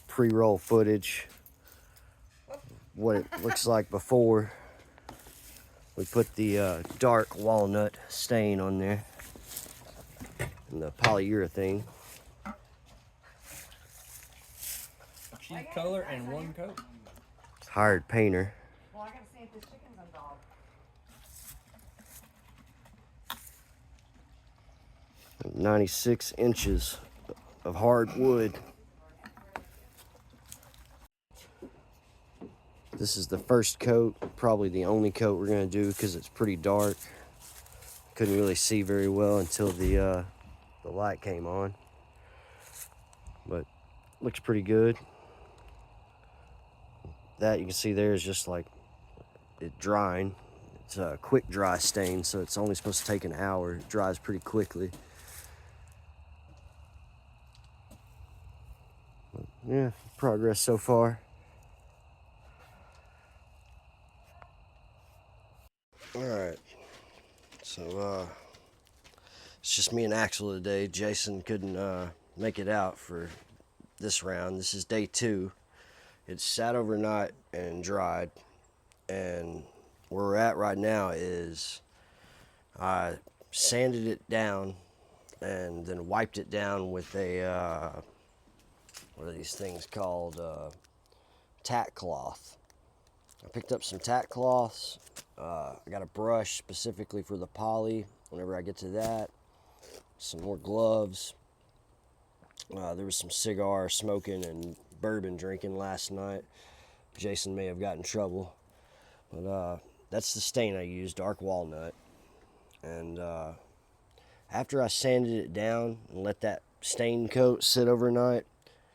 pre-roll footage, what it looks like before we put the dark walnut stain on there and the polyurethane. Cheap color and one coat. Hired painter. Well, I gotta see if this chicken's on dog. 96 inches of hardwood. This is the first coat, probably the only coat we're gonna do because it's pretty dark. Couldn't really see very well until the light came on, but looks pretty good. That you can see there is just like it drying. It's a quick dry stain, so it's only supposed to take an hour. It dries pretty quickly. But yeah, progress so far. Alright, so it's just me and Axel today. Jason couldn't make it out for this round. This is day 2. It sat overnight and dried, and where we're at right now is I sanded it down and then wiped it down with a what are these things called, tack cloth. I picked up some tack cloths. I got a brush specifically for the poly whenever I get to that. Some more gloves. There was some cigar smoking and bourbon drinking last night. Jason may have gotten in trouble. But that's the stain I used, dark walnut. And after I sanded it down and let that stain coat sit overnight,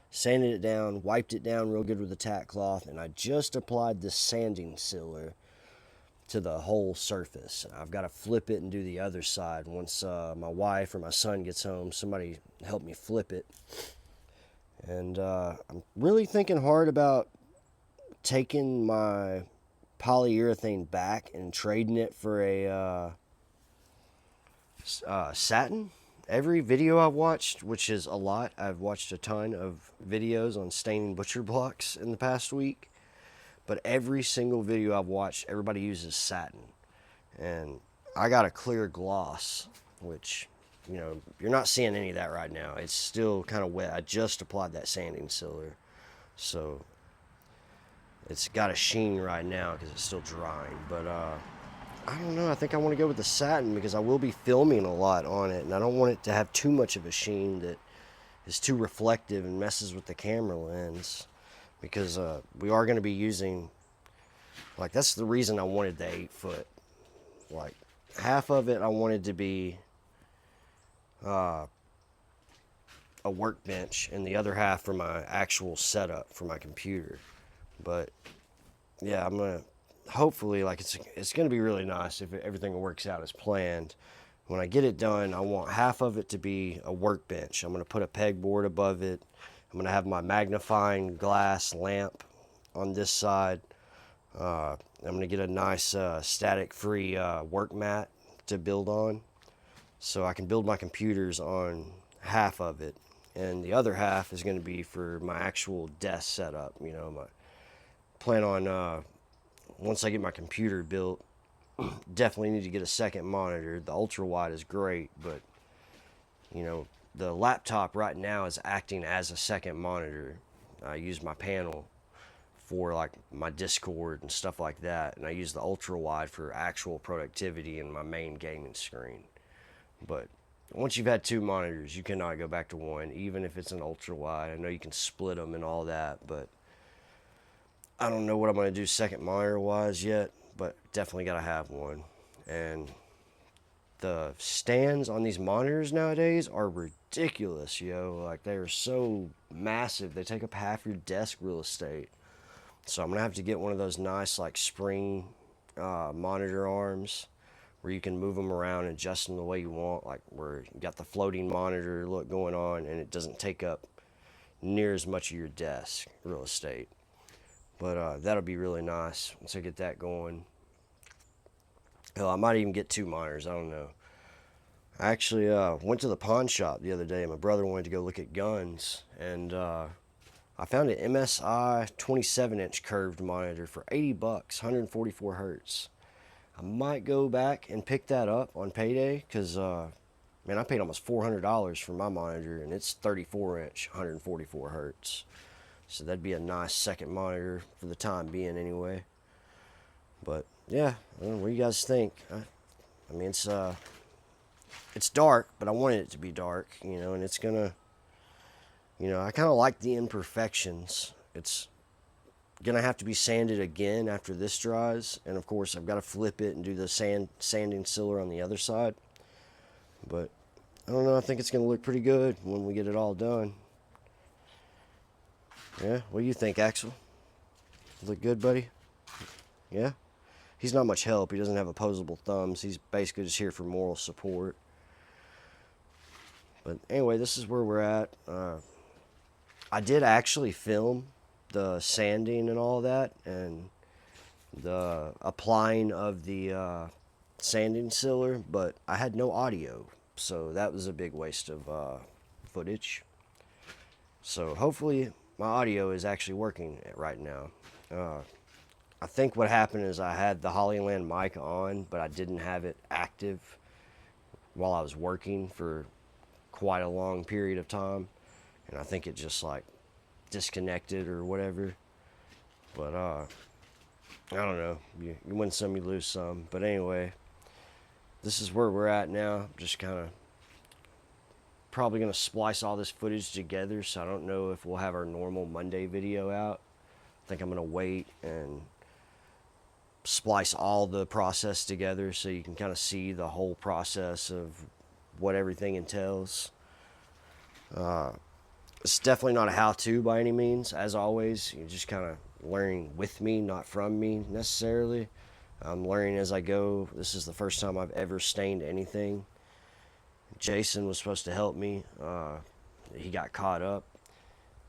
sanded it down, wiped it down real good with the tack cloth, and I just applied the sanding sealer to the whole surface. I've got to flip it and do the other side. Once my wife or my son gets home, somebody help me flip it. And I'm really thinking hard about taking my polyurethane back and trading it for a satin. Every video I've watched, which is a lot, I've watched a ton of videos on staining butcher blocks in the past week, but every single video I've watched, everybody uses satin. And I got a clear gloss, which, you know, you're not seeing any of that right now. It's still kind of wet. I just applied that sanding sealer, so it's got a sheen right now because it's still drying. But I don't know. I think I want to go with the satin because I will be filming a lot on it, and I don't want it to have too much of a sheen that is too reflective and messes with the camera lens. Because we are going to be using, like, that's the reason I wanted the 8-foot. Like, half of it I wanted to be a workbench, and the other half for my actual setup for my computer. But yeah, I'm gonna hopefully, like, it's gonna be really nice if everything works out as planned. When I get it done, I want half of it to be a workbench. I'm gonna put a pegboard above it. I'm gonna have my magnifying glass lamp on this side. I'm gonna get a nice static-free work mat to build on, so I can build my computers on half of it, and the other half is gonna be for my actual desk setup. You know, my plan on once I get my computer built, definitely need to get a second monitor. The ultra wide is great, but you know, the laptop right now is acting as a second monitor. I use my panel for like my Discord and stuff like that, and I use the ultra wide for actual productivity and my main gaming screen. But once you've had 2 monitors, you cannot go back to one, even if it's an ultra wide. I know you can split them and all that, but I don't know what I'm going to do second monitor wise yet, but definitely got to have one. And the stands on these monitors nowadays are ridiculous, yo. Like, they are so massive. They take up half your desk real estate. So I'm going to have to get one of those nice, like, spring monitor arms where you can move them around and adjust them the way you want, like where you got the floating monitor look going on and it doesn't take up near as much of your desk real estate. But that'll be really nice once I get that going. Hell, I might even get 2 monitors. I don't know. I actually went to the pawn shop the other day. My brother wanted to go look at guns, and I I found an MSI 27-inch curved monitor for 80 bucks, 144 hertz. I might go back and pick that up on payday because, man, I paid almost $400 for my monitor, and it's 34-inch, 144 hertz. So that'd be a nice second monitor for the time being, anyway. But yeah, I don't know, what do you guys think? I mean, it's dark, but I wanted it to be dark, you know, and it's gonna, you know, I kind of like the imperfections. It's gonna have to be sanded again after this dries, and of course I've got to flip it and do the sanding sealer on the other side. But I don't know, I think it's gonna look pretty good when we get it all done. Yeah, what do you think, Axel? Look good, buddy? Yeah? He's not much help. He doesn't have opposable thumbs. He's basically just here for moral support. But anyway, this is where we're at. I did actually film the sanding and all that, and the applying of the sanding sealer, but I had no audio, so that was a big waste of footage. So hopefully my audio is actually working right now. I think what happened is I had the Hollyland mic on, but I didn't have it active while I was working for quite a long period of time, and I think it just like disconnected or whatever. But I don't know, you win some, you lose some. But anyway, this is where we're at now. Just kind of probably gonna splice all this footage together, so I don't know if we'll have our normal Monday video out. I think I'm gonna wait and splice all the process together so you can kind of see the whole process of what everything entails. It's definitely not a how-to by any means. As always, you're just kind of learning with me, not from me necessarily. I'm learning as I go. This is the first time I've ever stained anything. Jason was supposed to help me. He got caught up,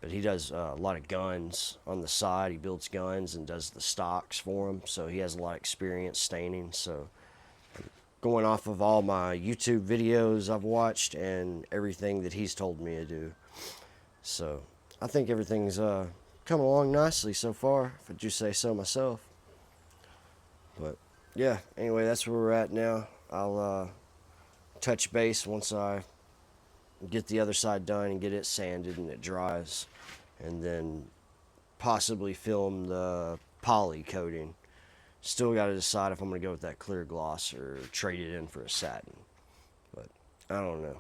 but he does a lot of guns on the side. He builds guns and does the stocks for them, so he has a lot of experience staining. So going off of all my YouTube videos I've watched and everything that he's told me to do. So I think everything's coming along nicely so far, if I do say so myself. But yeah, anyway, that's where we're at now. I'll touch base once I get the other side done and get it sanded and it dries, and then possibly film the poly coating. Still got to decide if I'm going to go with that clear gloss or trade it in for a satin. But I don't know.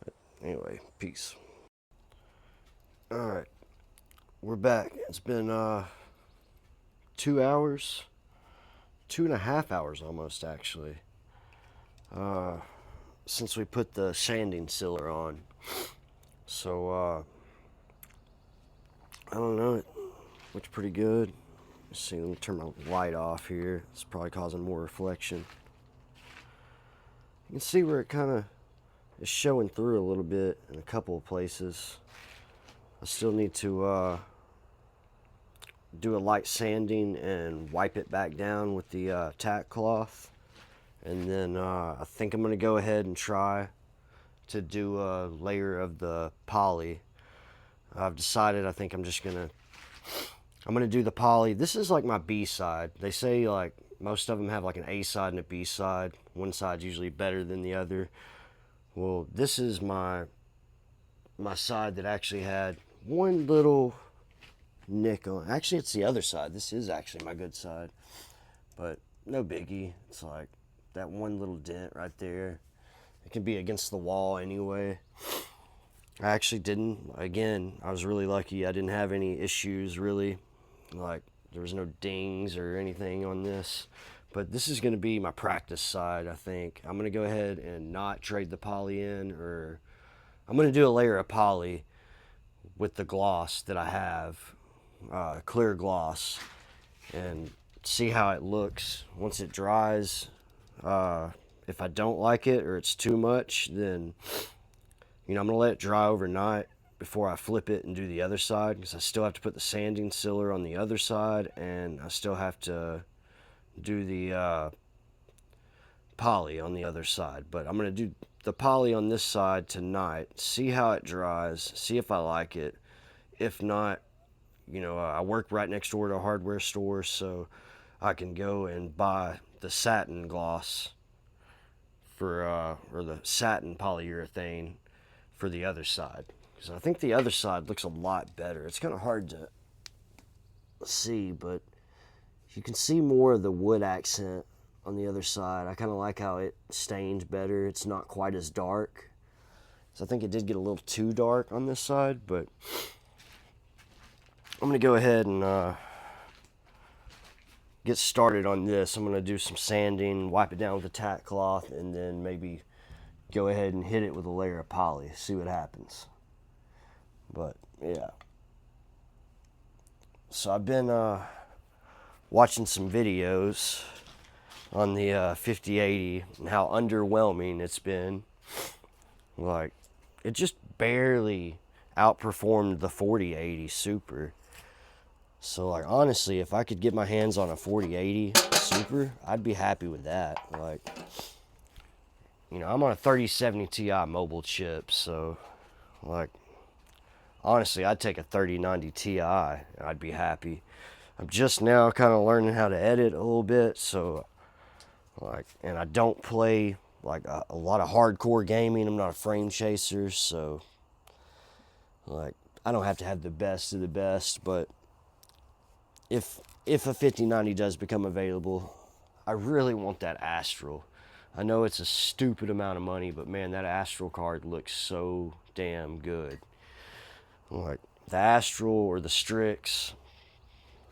But anyway, peace. Alright, we're back. It's been 2 hours, 2.5 hours almost actually, since we put the sanding sealer on. So I don't know, it looks pretty good. Let's see, let me turn my light off here. It's probably causing more reflection. You can see where it kind of is showing through a little bit in a couple of places. I still need to do a light sanding and wipe it back down with the tack cloth. And then I think I'm going to go ahead and try to do a layer of the poly. I've decided I think I'm going to do the poly. This is like my B side. They say like most of them have like an A side and a B side. One side's usually better than the other. Well, this is my side that actually had one little nick on. Actually, it's the other side. This is actually my good side, but no biggie. It's like that one little dent right there. It can be against the wall anyway. I actually didn't. Again, I was really lucky. I didn't have any issues really. Like there was no dings or anything on this. But this is going to be my practice side, I think. I'm going to go ahead and not trade the poly in, or I'm going to do a layer of poly with the gloss that I have, clear gloss, and see how it looks once it dries. If I don't like it or it's too much, then I'm going to let it dry overnight before I flip it and do the other side, because I still have to put the sanding sealer on the other side, and I still have to do the poly on the other side. But I'm going to do the poly on this side tonight, see how it dries, see if I like it. if not, I work right next door to a hardware store, so I can go and buy the satin gloss for or the satin polyurethane for the other side, because I think the other side looks a lot better. It's kind of hard to see, but you can see more of the wood accent on the other side. I kind of like how it stains better. It's not quite as dark. So I think it did get a little too dark on this side, but I'm going to go ahead and get started on this. I'm going to do some sanding, wipe it down with a tack cloth, and then maybe go ahead and hit it with a layer of poly, see what happens. But yeah. So I've been watching some videos on the 5080 and how underwhelming it's been. Like, it just barely outperformed the 4080 Super. So, like, honestly, if I could get my hands on a 4080 Super, I'd be happy with that. Like, I'm on a 3070 Ti mobile chip, so, like, honestly, I'd take a 3090 Ti and I'd be happy. I'm just now kind of learning how to edit a little bit, so, like, and I don't play, like, a lot of hardcore gaming. I'm not a frame chaser, so, like, I don't have to have the best of the best, but if a 5090 does become available, I really want that Astral. I know it's a stupid amount of money, but man, that Astral card looks so damn good. Like, the Astral or the Strix,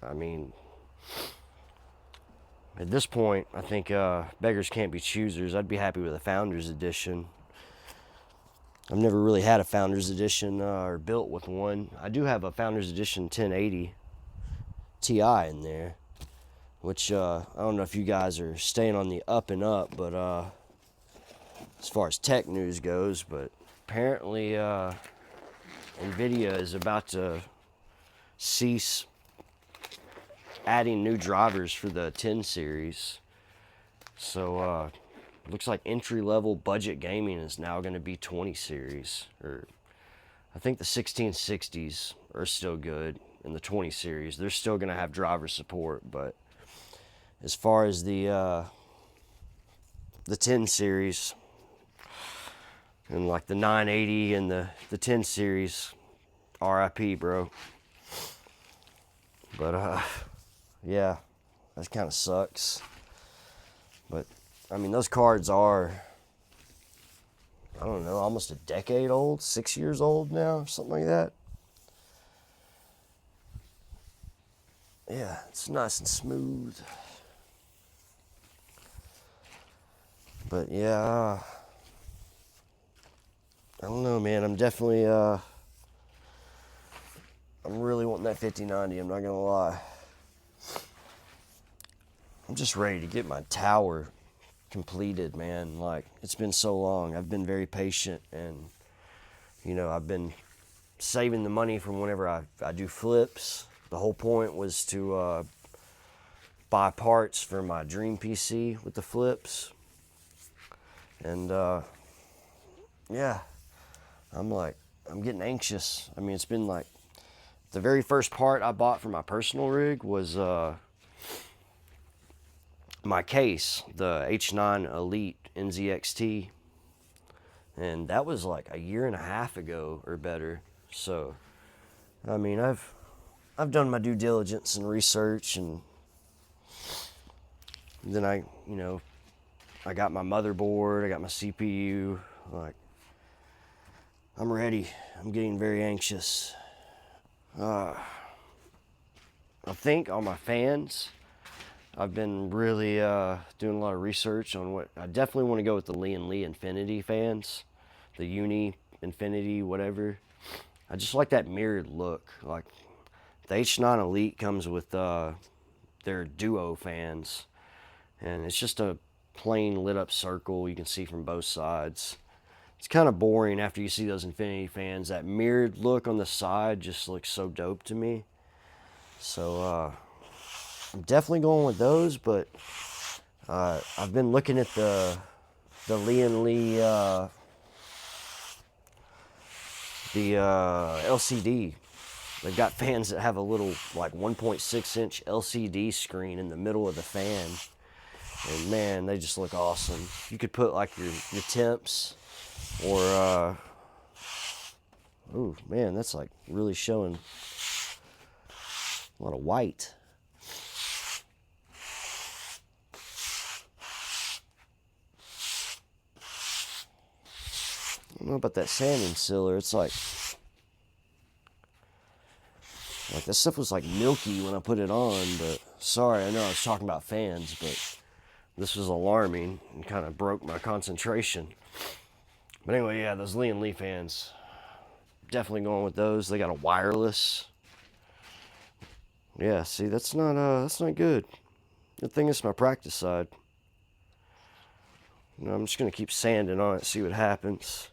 I mean, at this point, I think beggars can't be choosers. I'd be happy with a Founders Edition. I've never really had a Founders Edition or built with one. I do have a Founders Edition 1080 Ti in there, which I don't know if you guys are staying on the up and up, but as far as tech news goes, but apparently NVIDIA is about to cease adding new drivers for the 10 series. So looks like entry-level budget gaming is now going to be 20 series, or I think the 1660s are still good in the 20 series. They're still going to have driver support, but as far as the 10 series and like the 980 and the 10 series, RIP, bro. But yeah, that kind of sucks. But I mean, those cards are, I don't know, almost a decade old, 6 years old now, something like that. Yeah, it's nice and smooth. But yeah, I don't know, man. I'm definitely, I'm really wanting that 5090, I'm not gonna lie. I'm just ready to get my tower completed, man. Like, it's been so long. I've been very patient, and I've been saving the money from whenever I do flips. The whole point was to buy parts for my dream PC with the flips, and yeah, I'm getting anxious. I mean, it's been like, the very first part I bought for my personal rig was my case, the H9 Elite NZXT, and that was like a year and a half ago or better. So, I mean, I've done my due diligence and research, and then I got my motherboard, I got my CPU. Like, I'm ready. I'm getting very anxious. I think on my fans, I've been really doing a lot of research on what I definitely want to go with, the Lee Infinity fans, the Uni Infinity, whatever. I just like that mirrored look. Like, the H9 Elite comes with their Duo fans, and it's just a plain lit up circle you can see from both sides. It's kind of boring after you see those Infinity fans. That mirrored look on the side just looks so dope to me. So I'm definitely going with those, but I've been looking at the Lee the LCD, They've got fans that have a little like 1.6-inch LCD screen in the middle of the fan. And man, they just look awesome. You could put like your temps or, oh man, that's like really showing a lot of white. I don't know about that sanding sealer. It's like this stuff was like milky when I put it on, but sorry, I know I was talking about fans, but this was alarming and kind of broke my concentration. But anyway, yeah, those Lee & Lee fans, definitely going with those. They got a wireless. Yeah, see, that's not good. Good thing it's my practice side. You know, I'm just gonna keep sanding on it, see what happens.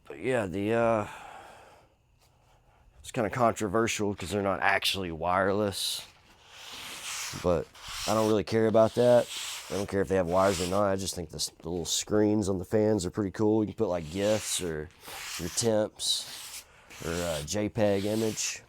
But yeah, it's kind of controversial because they're not actually wireless. But I don't really care about that. I don't care if they have wires or not. I just think the little screens on the fans are pretty cool. You can put like GIFs or your temps or a JPEG image.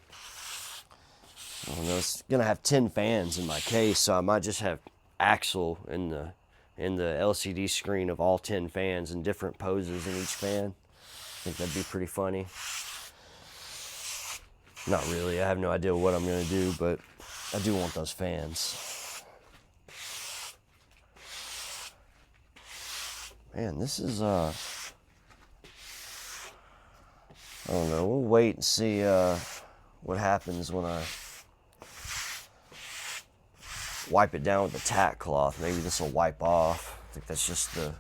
I don't know. It's gonna have 10 fans in my case, so I might just have Axle in the LCD screen of all 10 fans in different poses in each fan. I think that'd be pretty funny. Not really. I have no idea what I'm gonna do, but I do want those fans. Man, this is I don't know. We'll wait and see what happens when I wipe it down with the tack cloth. Maybe this will wipe off. I think that's just the...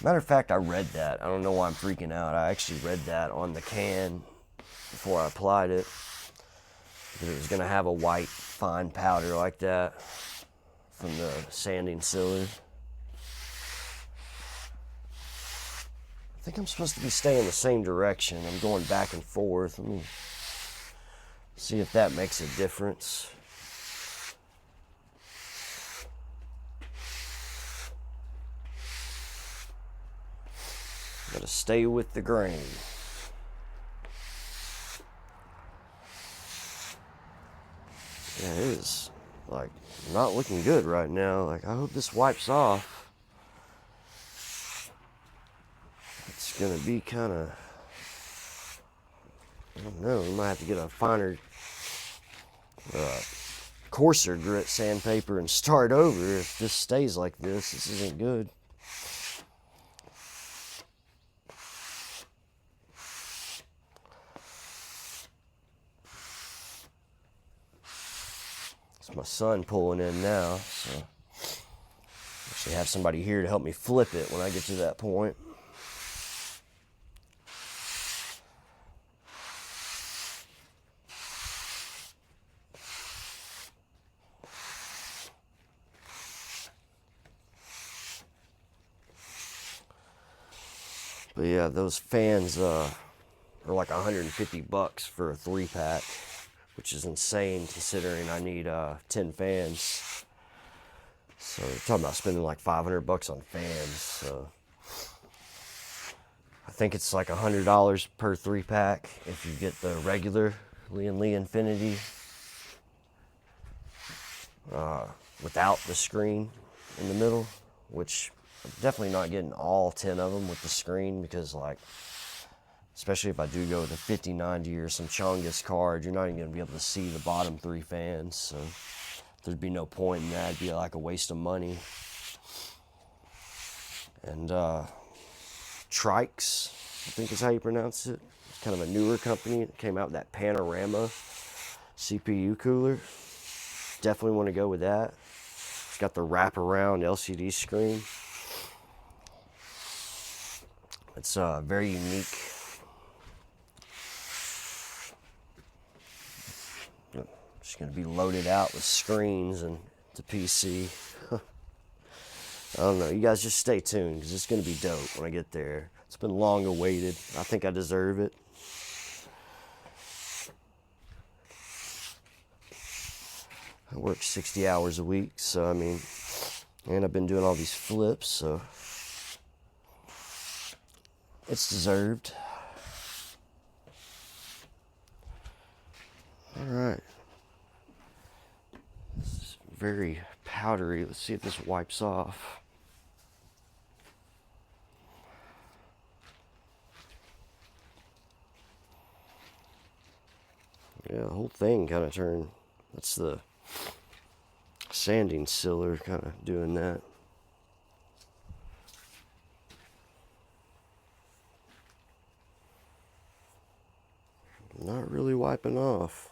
Matter of fact, I read that. I don't know why I'm freaking out. I actually read that on the can before I applied it. That it was going to have a white fine powder like that from the sanding sealer. I think I'm supposed to be staying the same direction. I'm going back and forth. Let me see if that makes a difference. Gotta stay with the grain. Yeah, it is like not looking good right now. Like, I hope this wipes off. It's gonna be kind of, I don't know, we might have to get a finer, coarser grit sandpaper and start over if this stays like this. This isn't good. It's my son pulling in now, so actually have somebody here to help me flip it when I get to that point. But yeah, those fans are like $150 for a 3-pack, which is insane considering I need 10 fans. So we're talking about spending like $500 on fans. So I think it's like $100 per 3-pack if you get the regular Lee & Lee Infinity without the screen in the middle, which I'm definitely not getting all 10 of them with the screen because, like, especially if I do go with a 5090 or some Chongus card, you're not even going to be able to see the bottom 3 fans, so there'd be no point in that. It'd be like a waste of money. And Trikes, I think is how you pronounce it. It's kind of a newer company. It came out with that Panorama CPU cooler. Definitely want to go with that. It's got the wraparound LCD screen. It's very unique. Just going to be loaded out with screens and the PC. I don't know. You guys just stay tuned because it's going to be dope when I get there. It's been long awaited. I think I deserve it. I work 60 hours a week, so I mean, and I've been doing all these flips, so It's deserved. All right. This is very powdery. Let's see if this wipes off. Yeah, the whole thing kind of turned. That's the sanding sealer kind of doing that. Not really wiping off.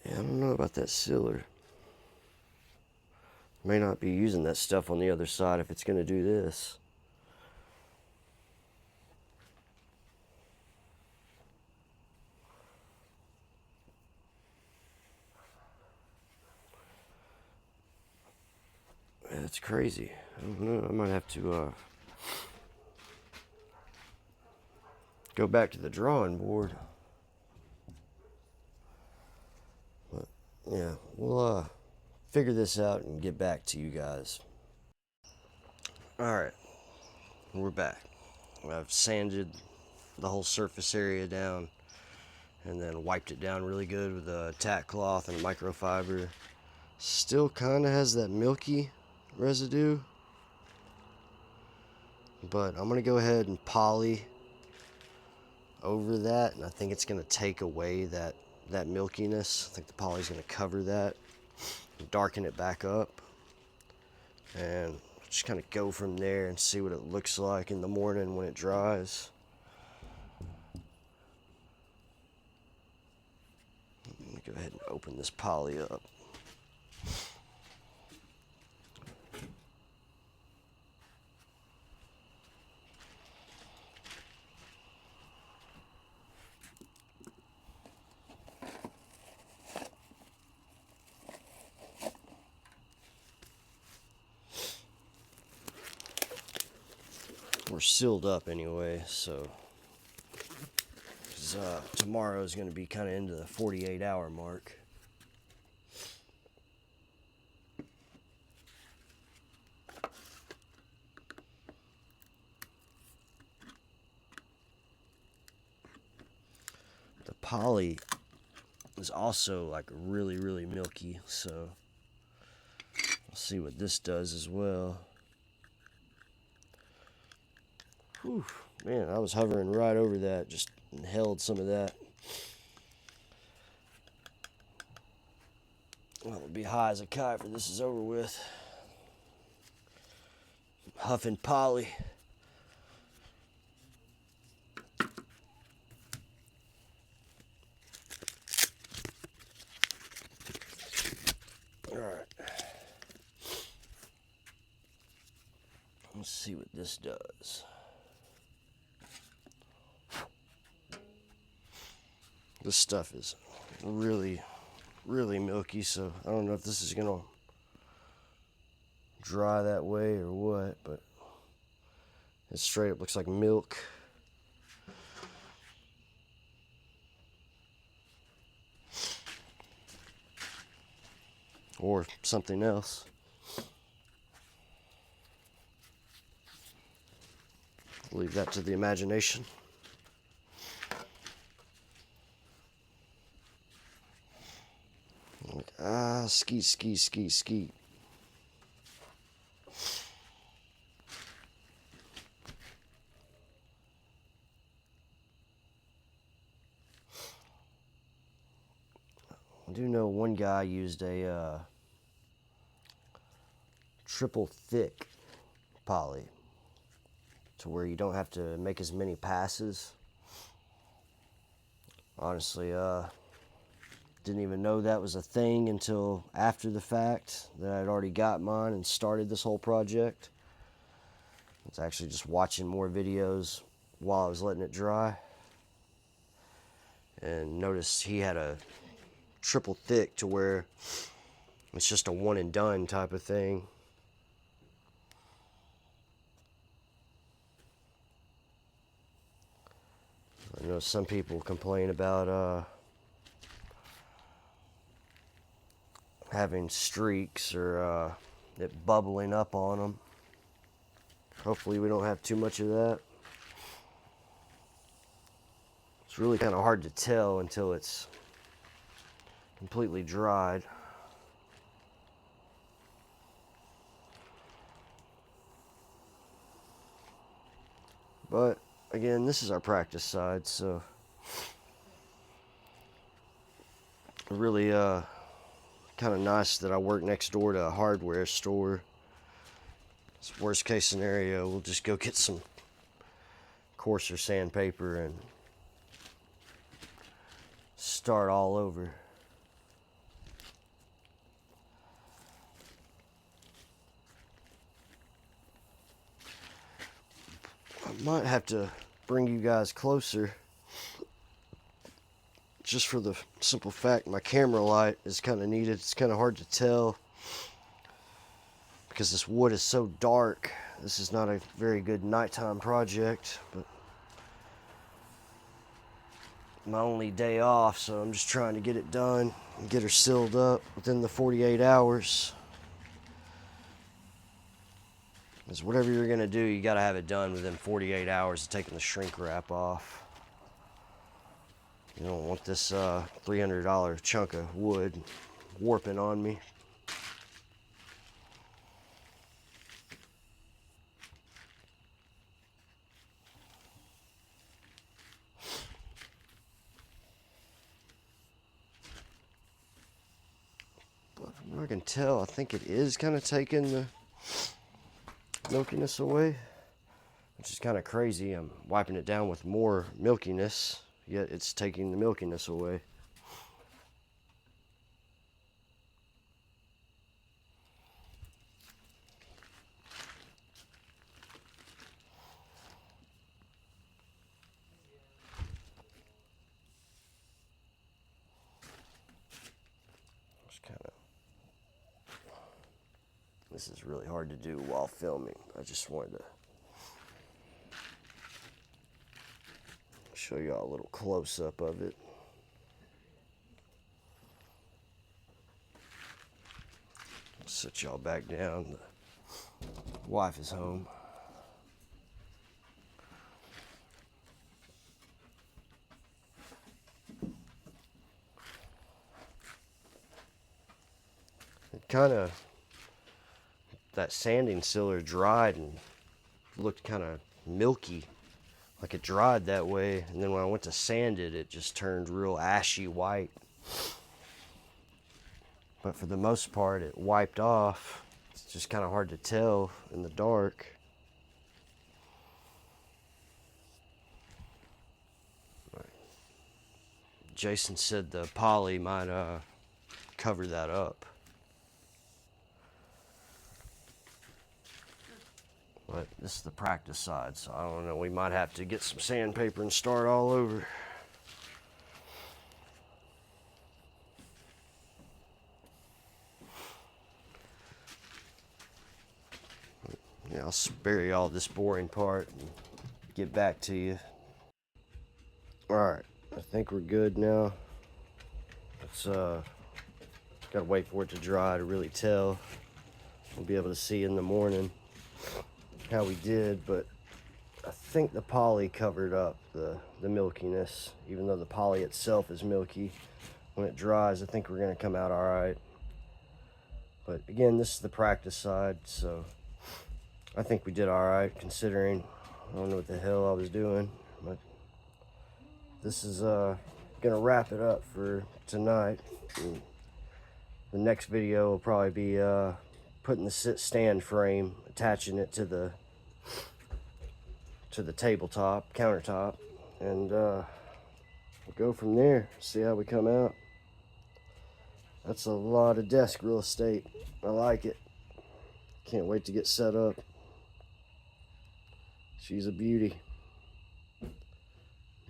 Yeah, I don't know about that sealer. May not be using that stuff on the other side if it's going to do this. That's crazy. I don't know. I might have to go back to the drawing board. But yeah, we'll figure this out and get back to you guys. All right, we're back. I've sanded the whole surface area down and then wiped it down really good with a tack cloth and microfiber. Still kind of has that milky residue, but I'm gonna go ahead and poly over that, and I think it's gonna take away that milkiness. I think the poly's gonna cover that, darken it back up, and just kind of go from there and see what it looks like in the morning when it dries. Let me go ahead and open this poly up. We're sealed up anyway, so tomorrow is going to be kind of into the 48-hour mark. The poly is also like really, really milky, so I'll see what this does as well. Whew, man, I was hovering right over that, just held some of that. Well, I'll be high as a kite for this is over with. Huffing poly. All right. Let's see what this does. This stuff is really, really milky, so I don't know if this is gonna dry that way or what, but it straight up looks like milk. Or something else. Leave that to the imagination. Skeet, skeet, skeet, skeet. I do know one guy used a triple thick poly to where you don't have to make as many passes. Honestly, didn't even know that was a thing until after the fact that I'd already got mine and started this whole project. I was actually just watching more videos while I was letting it dry, and noticed he had a triple thick to where it's just a one and done type of thing. You know, some people complain about having streaks or it bubbling up on them. Hopefully we don't have too much of that. It's really kind of hard to tell until it's completely dried. But again, this is our practice side, so really kind of nice that I work next door to a hardware store. It's worst case scenario, we'll just go get some coarser sandpaper and start all over. I might have to bring you guys closer just for the simple fact my camera light is kind of needed. It's kind of hard to tell because this wood is so dark. This is not a very good nighttime project, but my only day off, so I'm just trying to get it done and get her sealed up within the 48 hours. Because whatever you're gonna do, you gotta have it done within 48 hours of taking the shrink wrap off. You don't want this $300 chunk of wood warping on me. But from what I can tell, I think it is kind of taking the milkiness away, which is kind of crazy. I'm wiping it down with more milkiness, yet it's taking the milkiness away. Just kind of, this is really hard to do while filming. I just wanted to show y'all a little close-up of it. Sit y'all back down. The wife is home. It kind of, that sanding sealer dried and looked kind of milky, like it dried that way, and then when I went to sand it, it just turned real ashy white. But for the most part, it wiped off. It's just kind of hard to tell in the dark. Jason said the poly might cover that up. But this is the practice side, so I don't know. We might have to get some sandpaper and start all over. Yeah, I'll spare you all this boring part and get back to you. Alright, I think we're good now. It's gotta wait for it to dry to really tell. We'll be able to see in the morning how we did, but I think the poly covered up the milkiness, even though the poly itself is milky. When it dries, I think we're gonna come out all right. But again, this is the practice side, so I think we did all right considering I don't know what the hell I was doing. But this is gonna wrap it up for tonight. And the next video will probably be putting the stand frame, attaching it to the tabletop, countertop, and we'll go from there, see how we come out. That's a lot of desk real estate. I like it. Can't wait to get set up. She's a beauty.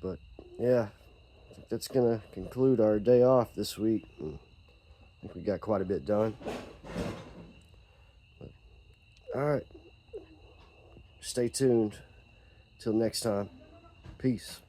But yeah, I think that's gonna conclude our day off this week. I think we got quite a bit done. But, all right, stay tuned. Till next time, peace.